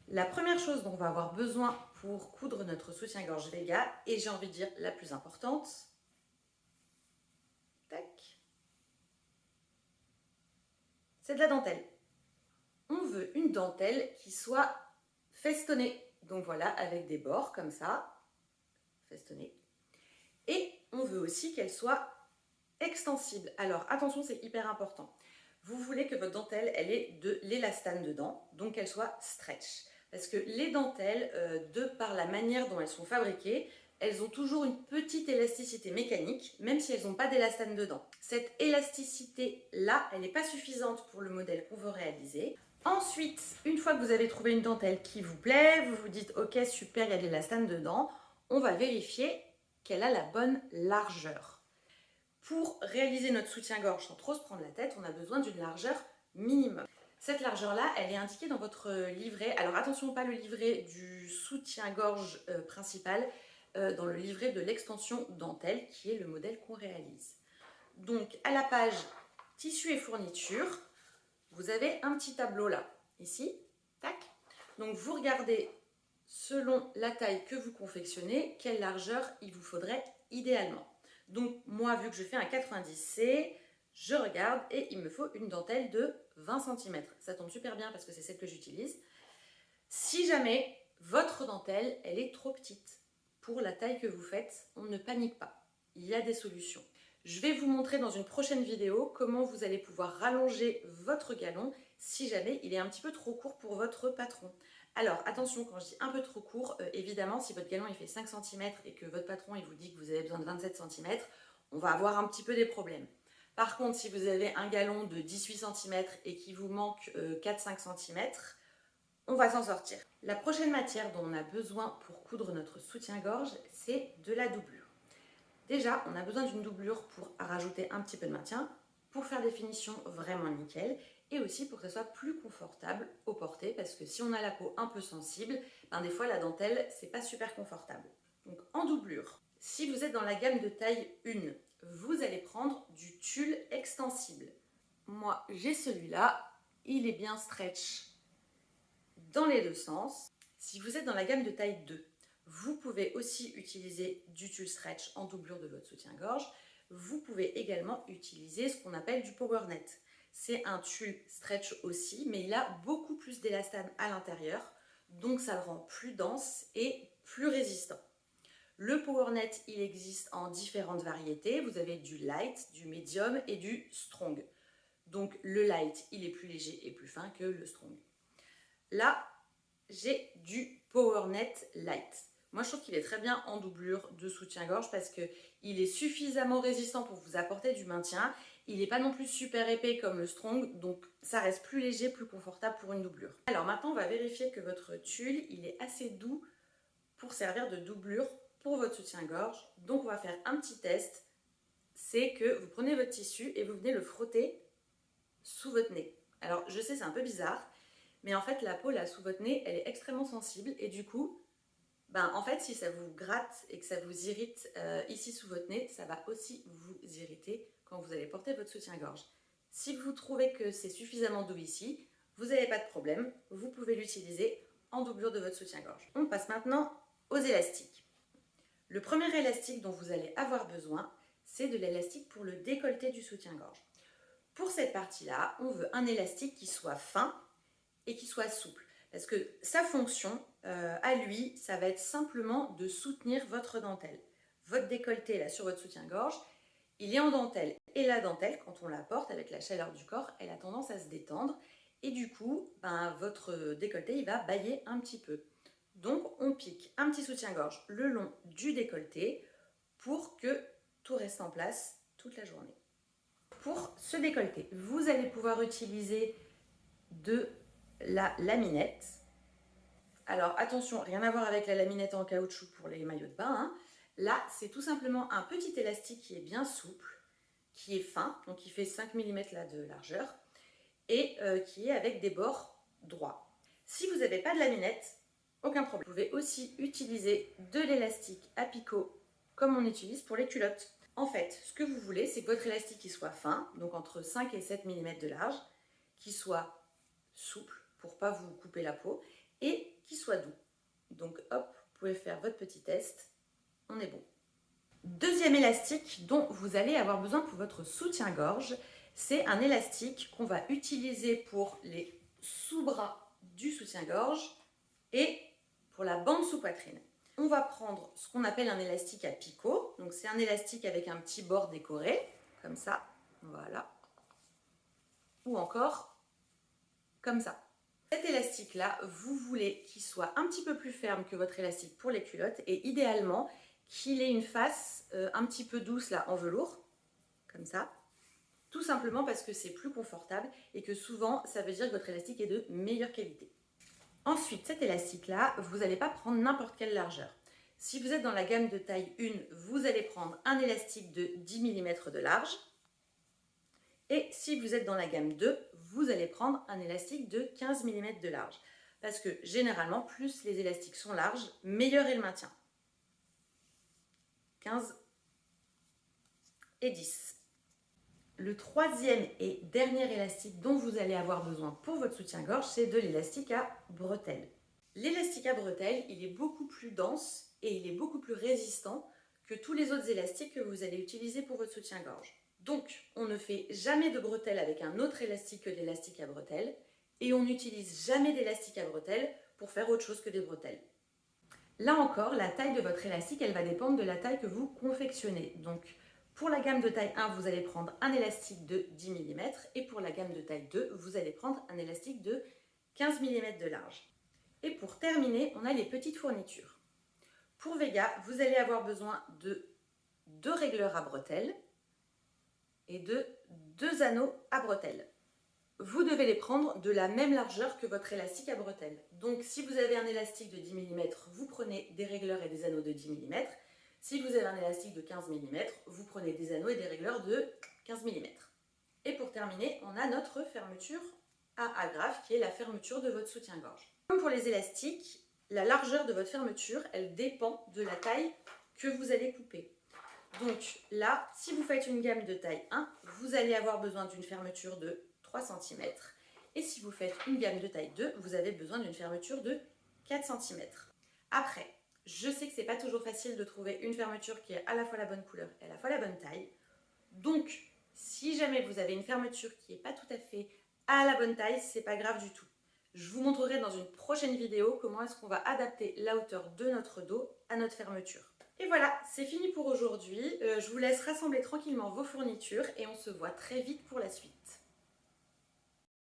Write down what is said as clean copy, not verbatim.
La première chose dont on va avoir besoin pour coudre notre soutien-gorge Vega, et j'ai envie de dire la plus importante, tac, c'est de la dentelle. On veut une dentelle qui soit festonnée. Donc voilà, avec des bords comme ça, festonnée. Et on veut aussi qu'elle soit extensible. Alors attention, c'est hyper important. Vous voulez que votre dentelle, elle ait de l'élastane dedans, donc qu'elle soit stretch. Parce que les dentelles, de par la manière dont elles sont fabriquées, elles ont toujours une petite élasticité mécanique, même si elles n'ont pas d'élastane dedans. Cette élasticité-là, elle n'est pas suffisante pour le modèle qu'on veut réaliser. Ensuite, une fois que vous avez trouvé une dentelle qui vous plaît, vous vous dites « Ok, super, il y a de l'élastane dedans », on va vérifier qu'elle a la bonne largeur. Pour réaliser notre soutien-gorge sans trop se prendre la tête, on a besoin d'une largeur minimum. Cette largeur-là, elle est indiquée dans votre livret. Alors attention, pas le livret du soutien-gorge principal, dans le livret de l'extension dentelle, qui est le modèle qu'on réalise. Donc à la page tissu et fourniture, vous avez un petit tableau là, ici, tac. Donc vous regardez, selon la taille que vous confectionnez, quelle largeur il vous faudrait idéalement. Donc moi, vu que je fais un 90C, je regarde et il me faut une dentelle de 20 cm. Ça tombe super bien parce que c'est celle que j'utilise. Si jamais votre dentelle, elle est trop petite pour la taille que vous faites, on ne panique pas. Il y a des solutions. Je vais vous montrer dans une prochaine vidéo comment vous allez pouvoir rallonger votre galon si jamais il est un petit peu trop court pour votre patron. Alors attention, quand je dis un peu trop court, évidemment si votre galon il fait 5 cm et que votre patron il vous dit que vous avez besoin de 27 cm, on va avoir un petit peu des problèmes. Par contre, si vous avez un galon de 18 cm et qu'il vous manque 4-5 cm, on va s'en sortir. La prochaine matière dont on a besoin pour coudre notre soutien-gorge, c'est de la doublure. Déjà, on a besoin d'une doublure pour rajouter un petit peu de maintien, pour faire des finitions vraiment nickel, et aussi pour que ce soit plus confortable au porté, parce que si on a la peau un peu sensible, des fois la dentelle, c'est pas super confortable. Donc en doublure, si vous êtes dans la gamme de taille 1, vous allez prendre du tulle extensible. Moi, j'ai celui-là, il est bien stretch dans les deux sens. Si vous êtes dans la gamme de taille 2, vous pouvez aussi utiliser du tulle stretch en doublure de votre soutien-gorge. Vous pouvez également utiliser ce qu'on appelle du power net. C'est un tulle stretch aussi, mais il a beaucoup plus d'élastane à l'intérieur, donc ça le rend plus dense et plus résistant. Le power net, il existe en différentes variétés. Vous avez du light, du medium et du strong. Donc le light, il est plus léger et plus fin que le strong. Là, j'ai du PowerNet Light. Moi, je trouve qu'il est très bien en doublure de soutien-gorge parce qu'il est suffisamment résistant pour vous apporter du maintien. Il n'est pas non plus super épais comme le Strong, donc ça reste plus léger, plus confortable pour une doublure. Alors maintenant, on va vérifier que votre tulle, il est assez doux pour servir de doublure pour votre soutien-gorge. Donc, on va faire un petit test. C'est que vous prenez votre tissu et vous venez le frotter sous votre nez. Alors, je sais, c'est un peu bizarre, mais en fait, la peau là sous votre nez, elle est extrêmement sensible et du coup, en fait, si ça vous gratte et que ça vous irrite ici sous votre nez, ça va aussi vous irriter quand vous allez porter votre soutien-gorge. Si vous trouvez que c'est suffisamment doux ici, vous n'avez pas de problème, vous pouvez l'utiliser en doublure de votre soutien-gorge. On passe maintenant aux élastiques. Le premier élastique dont vous allez avoir besoin, c'est de l'élastique pour le décolleté du soutien-gorge. Pour cette partie-là, on veut un élastique qui soit fin et qui soit souple. Parce que sa fonction, à lui, ça va être simplement de soutenir votre dentelle. Votre décolleté là sur votre soutien-gorge, il est en dentelle. Et la dentelle, quand on la porte avec la chaleur du corps, elle a tendance à se détendre. Et du coup, votre décolleté, il va bâiller un petit peu. Donc, on pique un petit soutien-gorge le long du décolleté pour que tout reste en place toute la journée. Pour ce décolleté, vous allez pouvoir utiliser de la laminette. Alors attention, rien à voir avec la laminette en caoutchouc pour les maillots de bain. Là, c'est tout simplement un petit élastique qui est bien souple, qui est fin, donc qui fait 5 mm là de largeur, et qui est avec des bords droits. Si vous n'avez pas de laminette, aucun problème. Vous pouvez aussi utiliser de l'élastique à picot, comme on utilise pour les culottes. En fait, ce que vous voulez, c'est que votre élastique il soit fin, donc entre 5 et 7 mm de large, qui soit souple pour ne pas vous couper la peau, et qui soit doux. Donc hop, vous pouvez faire votre petit test, on est bon. Deuxième élastique dont vous allez avoir besoin pour votre soutien-gorge, c'est un élastique qu'on va utiliser pour les sous-bras du soutien-gorge et pour la bande sous-poitrine. On va prendre ce qu'on appelle un élastique à picot. Donc c'est un élastique avec un petit bord décoré, comme ça, voilà. Ou encore, comme ça. Cet élastique-là, vous voulez qu'il soit un petit peu plus ferme que votre élastique pour les culottes et idéalement qu'il ait une face un petit peu douce là en velours, comme ça. Tout simplement parce que c'est plus confortable et que souvent ça veut dire que votre élastique est de meilleure qualité. Ensuite, cet élastique-là, vous n'allez pas prendre n'importe quelle largeur. Si vous êtes dans la gamme de taille 1, vous allez prendre un élastique de 10 mm de large. Et si vous êtes dans la gamme 2, vous allez prendre un élastique de 15 mm de large. Parce que généralement, plus les élastiques sont larges, meilleur est le maintien. 15 et 10. Le troisième et dernier élastique dont vous allez avoir besoin pour votre soutien-gorge, c'est de l'élastique à bretelles. L'élastique à bretelles, il est beaucoup plus dense et il est beaucoup plus résistant que tous les autres élastiques que vous allez utiliser pour votre soutien-gorge. Donc, on ne fait jamais de bretelles avec un autre élastique que l'élastique à bretelles et on n'utilise jamais d'élastique à bretelles pour faire autre chose que des bretelles. Là encore, la taille de votre élastique, elle va dépendre de la taille que vous confectionnez. Donc, pour la gamme de taille 1, vous allez prendre un élastique de 10 mm et pour la gamme de taille 2, vous allez prendre un élastique de 15 mm de large. Et pour terminer, on a les petites fournitures. Pour Vega, vous allez avoir besoin de 2 régleurs à bretelles et de 2 anneaux à bretelles. Vous devez les prendre de la même largeur que votre élastique à bretelles. Donc si vous avez un élastique de 10 mm, vous prenez des régleurs et des anneaux de 10 mm. Si vous avez un élastique de 15 mm, vous prenez des anneaux et des régleurs de 15 mm. Et pour terminer, on a notre fermeture à agrafe qui est la fermeture de votre soutien-gorge. Comme pour les élastiques, la largeur de votre fermeture, elle dépend de la taille que vous allez couper. Donc là, si vous faites une gamme de taille 1, vous allez avoir besoin d'une fermeture de 3 cm. Et si vous faites une gamme de taille 2, vous avez besoin d'une fermeture de 4 cm. Après, je sais que c'est pas toujours facile de trouver une fermeture qui est à la fois la bonne couleur et à la fois la bonne taille. Donc, si jamais vous avez une fermeture qui n'est pas tout à fait à la bonne taille, c'est pas grave du tout. Je vous montrerai dans une prochaine vidéo comment est-ce qu'on va adapter la hauteur de notre dos à notre fermeture. Et voilà, c'est fini pour aujourd'hui. Je vous laisse rassembler tranquillement vos fournitures et on se voit très vite pour la suite.